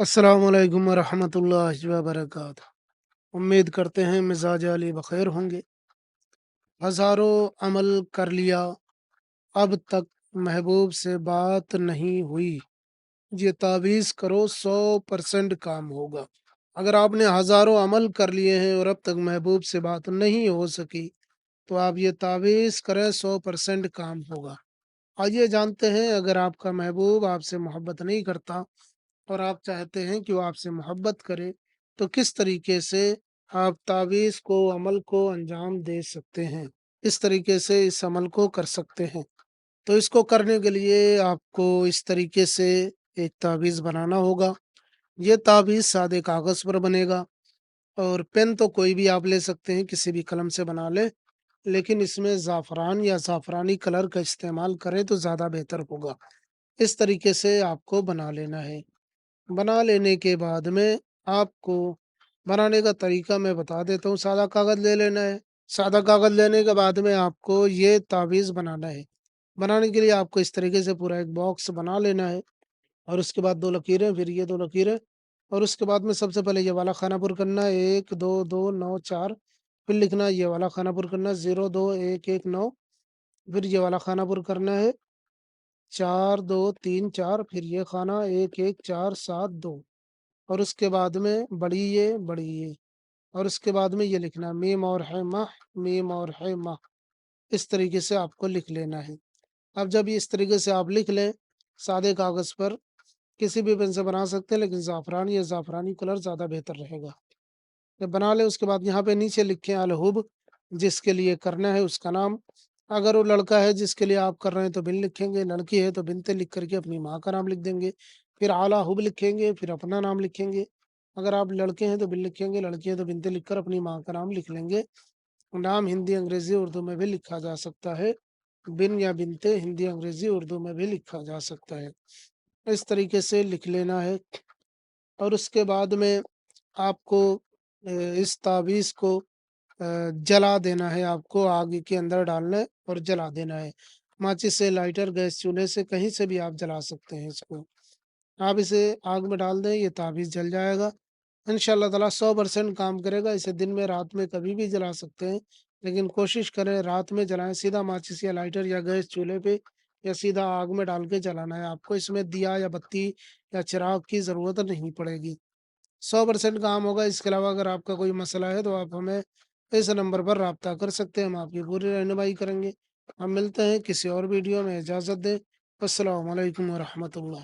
अस्सलाम वालेकुम वरहमतुल्लाहि वबरकातुहू। उम्मीद करते हैं मिजाज अली बखैर होंगे। हज़ारों अमल कर लिया, अब तक महबूब से बात नहीं हुई। ये तावीज़ करो 100% काम होगा। अगर आपने हज़ारों अमल कर लिए हैं और अब तक महबूब से बात नहीं हो सकी, तो आप ये तावीज़ करें, 100% काम होगा। आइए जानते हैं, अगर आपका महबूब आपसे मोहब्बत नहीं करता और आप चाहते हैं कि वो आपसे मोहब्बत करे, तो किस तरीके से आप तावीज़ को, अमल को अंजाम दे सकते हैं। इस तरीके से इस अमल को कर सकते हैं। तो इसको करने के लिए आपको इस तरीके से एक तावीज़ बनाना होगा। ये तावीज़ सादे कागज़ पर बनेगा और पेन तो कोई भी आप ले सकते हैं, किसी भी कलम से बना लें, लेकिन इसमें ज़ाफ़रान या ज़ाफ़रानी कलर का इस्तेमाल करें तो ज़्यादा बेहतर होगा। इस तरीके से आपको बना लेना है। बना लेने के बाद में आपको बनाने का तरीका मैं बता देता हूँ। सादा कागज़ ले लेना है। सादा कागज़ लेने के बाद में आपको ये तावीज़ बनाना है। बनाने के लिए आपको इस तरीके से पूरा एक बॉक्स बना लेना है और उसके बाद 2 लकीरें, फिर ये 2 लकीरें और उसके बाद में सबसे पहले ये वाला खाना पुर करना है 1, 2, 2, 9, 4। फिर लिखना है ये वाला खाना पुर करना है 0, 2, 1, 1, 9। फिर ये वाला खाना पुर करना है 4, 2, 3, 4। फिर ये खाना 1, 1, 4, 7, 2 और उसके बाद में बड़ी ये और उसके बाद में ये लिखना मीम और है माह, मीम और है माह। इस तरीके से आपको लिख लेना है। अब जब ये इस तरीके से आप लिख लें सादे कागज़ पर, किसी भी पेन से बना सकते हैं, लेकिन ज़ाफ़रानी या ज़ाफ़रानी कलर ज़्यादा बेहतर रहेगा। जब बना लें उसके बाद यहाँ पे नीचे लिखें अलहुब, जिसके लिए करना है उसका नाम। अगर वो लड़का है जिसके लिए आप कर रहे हैं तो बिन लिखेंगे, लड़की है तो बिनते लिख करके अपनी माँ का नाम लिख देंगे। फिर आला हुब लिखेंगे, फिर अपना नाम लिखेंगे। अगर आप लड़के हैं तो बिन लिखेंगे, लड़की है तो बिनते लिखकर अपनी माँ का नाम लिख लेंगे। नाम हिंदी, अंग्रेज़ी, उर्दू में भी लिखा जा सकता है। बिन या बिनते हिंदी, अंग्रेज़ी, उर्दू में भी लिखा जा सकता है। इस तरीके से लिख लेना है और उसके बाद में आपको इस तावीज़ को जला देना है। आपको आग के अंदर डालना है और जला देना है। माचिस से, लाइटर, गैस चूल्हे से, कहीं से भी आप जला सकते हैं इसको। आप इसे आग में डाल दें, ये ताबीज़ जल जाएगा। इंशाअल्लाह ताला 100% काम करेगा। इसे दिन में, रात में कभी भी जला सकते हैं, लेकिन कोशिश करें रात में जलाएँ। सीधा माचिस या लाइटर या गैस चूल्हे पे या सीधा आग में डाल के जलाना है आपको। इसमें दिया या बत्ती या चिराग की ज़रूरत नहीं पड़ेगी। 100% काम होगा। इसके अलावा अगर आपका कोई मसला है तो आप हमें इस नंबर पर राब्ता कर सकते हैं, हम आपकी पूरी रहनुमाई करेंगे। हम मिलते हैं किसी और वीडियो में, इजाज़त दें। अस्सलामु अलैकुम वरहमतुल्लाह।